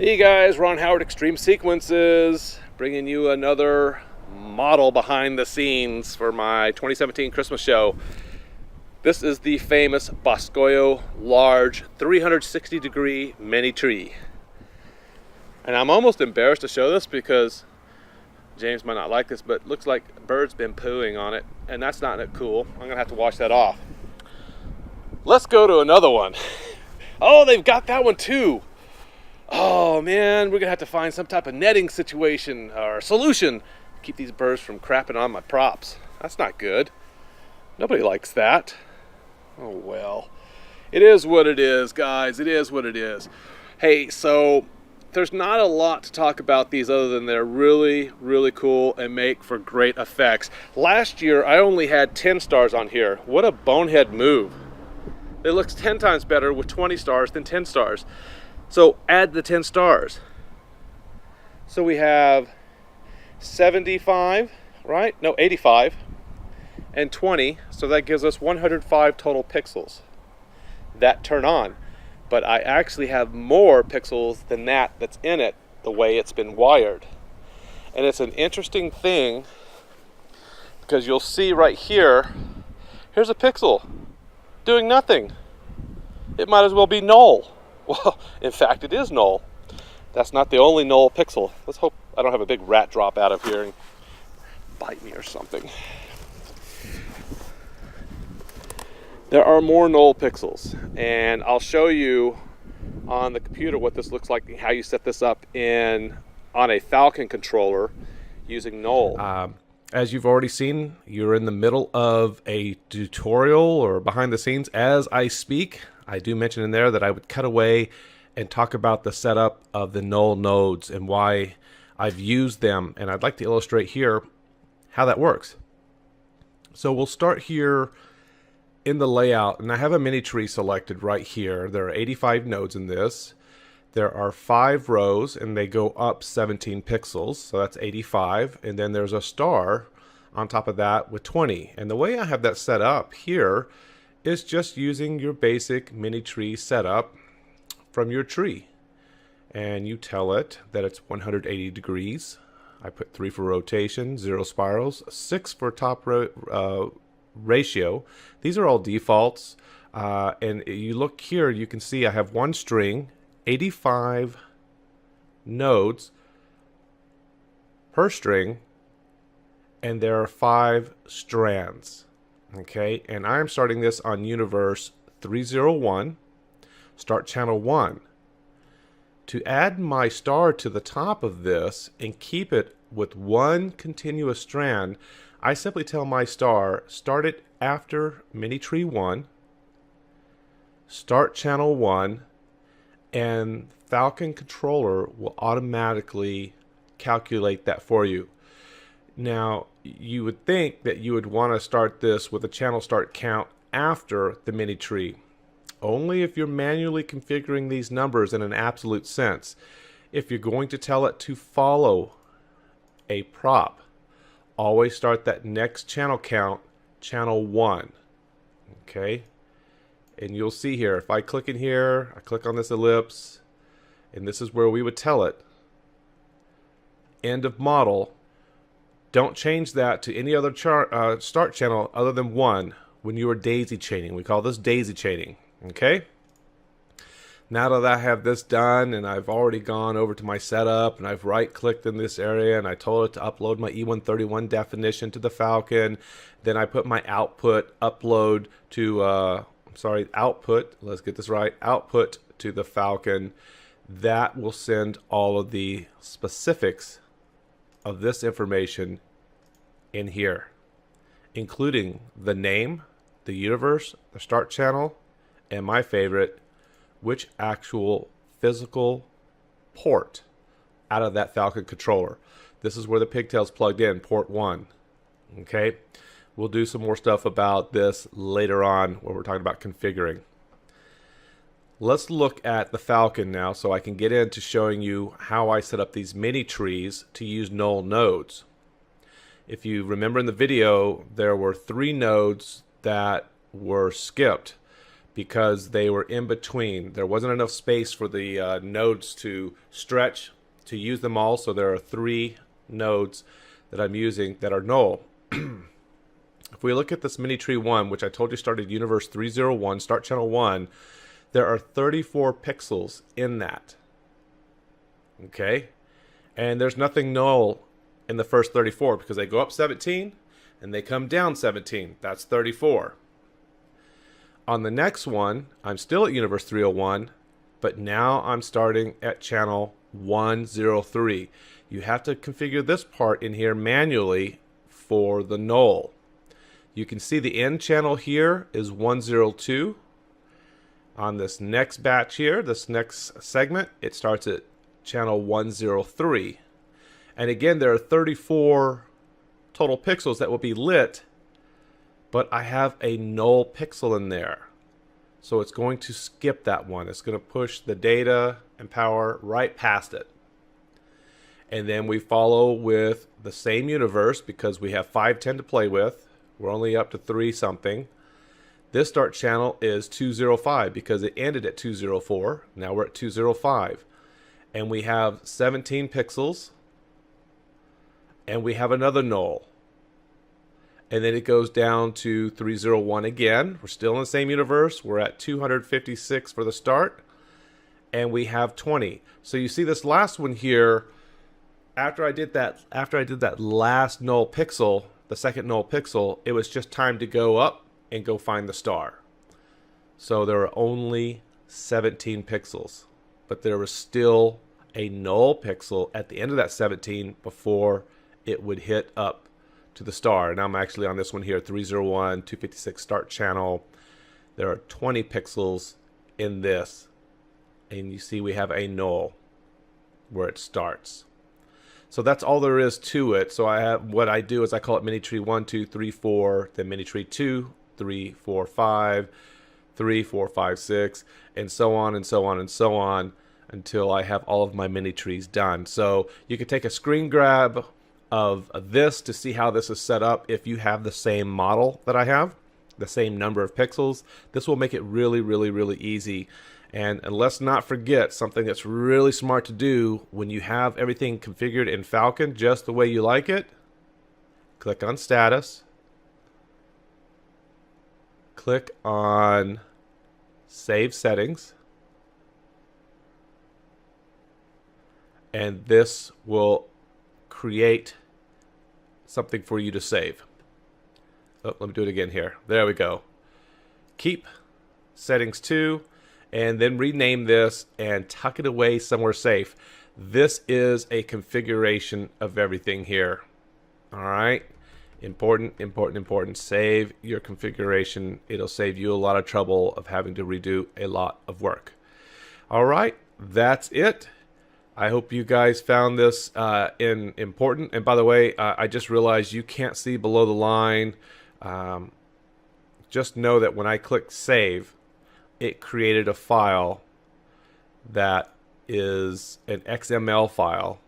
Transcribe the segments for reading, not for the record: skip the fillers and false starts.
Hey guys, Ron Howard, xTreme Sequences, bringing you another model behind the scenes for my 2017 Christmas show. This is the famous Boscoyo large 360-degree mini tree. And I'm almost embarrassed to show this because James might not like this, but it looks like a bird's been pooing on it, and that's not cool. I'm gonna have to wash that off. Let's go to another one. Oh, they've got that one too. Oh man, we're gonna have to find some type of netting situation or solution to keep these birds from crapping on my props. That's not good. Nobody likes that. Oh well. It is what it is, guys. It is what it is. Hey, so there's not a lot to talk about these other than they're really, really cool and make for great effects. Last year, I only had 10 stars on here. What a bonehead move. It looks 10 times better with 20 stars than 10 stars. So add the 10 stars. So we have 75, right? No, 85 and 20. So that gives us 105 total pixels that turn on. But I actually have more pixels than that's in it the way it's been wired. And it's an interesting thing because you'll see right here, here's a pixel doing nothing. It might as well be null. Well, in fact, it is null. That's not the only null pixel. Let's hope I don't have a big rat drop out of here and bite me or something. There are more null pixels, and I'll show you on the computer what this looks like and how you set this up on a Falcon controller using null. As you've already seen, you're in the middle of a tutorial or behind the scenes as I speak. I do mention in there that I would cut away and talk about the setup of the null nodes and why I've used them. And I'd like to illustrate here how that works. So we'll start here in the layout, and I have a mini tree selected right here. There are 85 nodes in this. There are 5 rows and they go up 17 pixels, so that's 85. And then there's a star on top of that with 20. And the way I have that set up here is just using your basic mini tree setup from your tree. And you tell it that it's 180 degrees. I put 3 for rotation, 0 spirals, 6 for top ratio. These are all defaults. And you look here, you can see I have one string, 85 nodes per string, and there are 5 strands. Okay, and I'm starting this on universe 301, start channel 1. To add my star to the top of this and keep it with one continuous strand, I simply tell my star, start it after mini tree 1, start channel 1, and Falcon controller will automatically calculate that for you. Now, you would think that you would want to start this with a channel start count after the mini tree. Only if you're manually configuring these numbers in an absolute sense. If you're going to tell it to follow a prop, always start that next channel count, channel 1. Okay? And you'll see here, if I click in here, I click on this ellipse, and this is where we would tell it, end of model. Don't change that to any other start channel other than 1 when you are daisy chaining. We call this daisy chaining. Okay? Now that I have this done and I've already gone over to my setup and I've right-clicked in this area and I told it to upload my E131 definition to the Falcon, then I put my output upload to, output, let's get this right, output to the Falcon. That will send all of the specifics of this information in here, including the name, the universe, the start channel, and my favorite, which actual physical port out of that Falcon controller. This is where the pigtail's plugged in, port 1. Okay, we'll do some more stuff about this later on when we're talking about configuring. Let's look at the Falcon now so I can get into showing you how I set up these mini trees to use null nodes. If you remember in the video, there were 3 nodes that were skipped because they were in between. There wasn't enough space for the nodes to stretch to use them all, so there are 3 nodes that I'm using that are null. If we look at this mini tree 1, which I told you started universe 301, start channel 1, there are 34 pixels in that. Okay? And there's nothing null in the first 34 because they go up 17 and they come down 17. That's 34. On the next one, I'm still at universe 301, but now I'm starting at channel 103. You have to configure this part in here manually for the null. You can see the end channel here is 102. On this next batch here, this next segment, it starts at channel 103. And again, there are 34 total pixels that will be lit, but I have a null pixel in there. So it's going to skip that one. It's going to push the data and power right past it. And then we follow with the same universe because we have 510 to play with. We're only up to 3 something. This start channel is 205 because it ended at 204. Now we're at 205. And we have 17 pixels. And we have another null. And then it goes down to 301 again. We're still in the same universe. We're at 256 for the start. And we have 20. So you see this last one here, after I did that last null pixel, the second null pixel, it was just time to go up and go find the star. So there are only 17 pixels, but there was still a null pixel at the end of that 17 before it would hit up to the star. And I'm actually on this one here, 301, 256 start channel. There are 20 pixels in this, and you see we have a null where it starts. So that's all there is to it. So I have, what I do is I call it mini tree 1, 2, 3, 4, then mini tree 2, 3, 4, 5, 3, 4, 5, 6, and so on and so on and so on until I have all of my mini trees done. So you can take a screen grab of this to see how this is set up if you have the same model that I have, the same number of pixels. This will make it really, really, really easy. And let's not forget something that's really smart to do when you have everything configured in Falcon just the way you like it. Click on status. Click on save settings. And this will create something for you to save. Oh, let me do it again here. There we go. Keep settings to, and then rename this and tuck it away somewhere safe. This is a configuration of everything here. All right. Important, important, important. Save your configuration. It'll save you a lot of trouble of having to redo a lot of work. All right. That's it. I hope you guys found this important. And by the way, I just realized you can't see below the line. Just know that when I click save, it created a file that is an XML file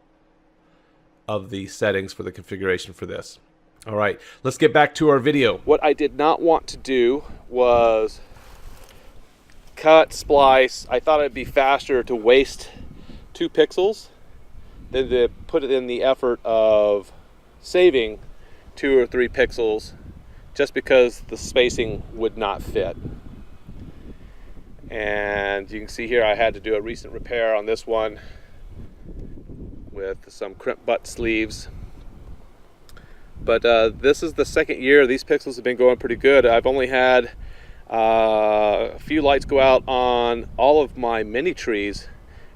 of the settings for the configuration for this. All right, let's get back to our video. What I did not want to do was cut, splice. I thought it'd be faster to waste 2 pixels than to put it in the effort of saving 2 or 3 pixels just because the spacing would not fit. And you can see here I had to do a recent repair on this one with some crimp butt sleeves. But this is the second year these pixels have been going pretty good. I've only had a few lights go out on all of my mini trees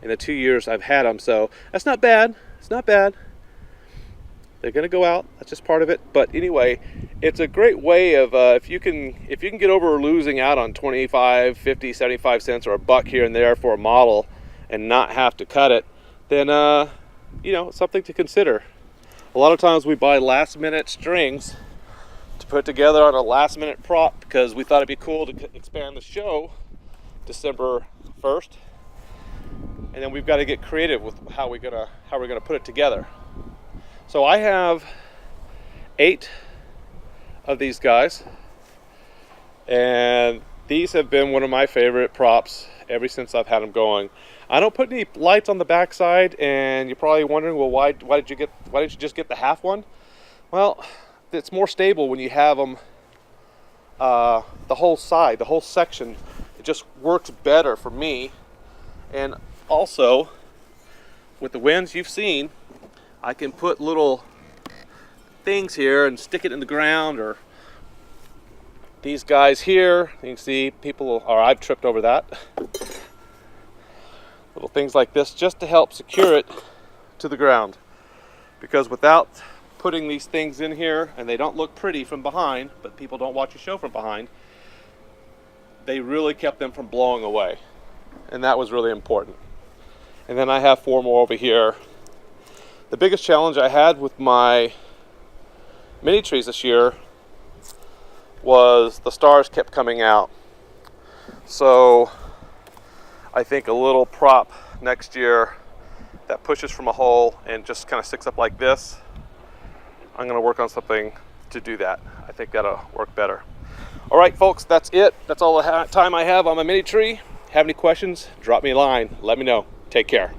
in the 2 years I've had them, so that's not bad. It's not bad. They're gonna go out. That's just part of it. But anyway, it's a great way of if you can get over losing out on 25, 50, 75 cents or $1 here and there for a model and not have to cut it, then you know, something to consider. A lot of times we buy last-minute strings to put together on a last-minute prop because we thought it'd be cool to expand the show December 1st, and then we've got to get creative with how we're gonna put it together. So I have 8 of these guys, and These have been one of my favorite props ever since I've had them going. I don't put any lights on the backside, and you're probably wondering, well, why didn't you just get the half one? Well, it's more stable when you have them the whole side, the whole section. It just works better for me. And also, with the winds you've seen, I can put little things here and stick it in the ground, or these guys here. You can see I've tripped over that. Little things like this just to help secure it to the ground. Because without putting these things in here, and they don't look pretty from behind, but people don't watch your show from behind, they really kept them from blowing away. And that was really important. And then I have 4 more over here. The biggest challenge I had with my mini trees this year was the stars kept coming out. So I think a little prop next year that pushes from a hole and just kind of sticks up like this, I'm going to work on something to do that. I think that'll work better. All right, folks, that's it. That's all the time I have on my mini tree. Have any questions? Drop me a line. Let me know. Take care.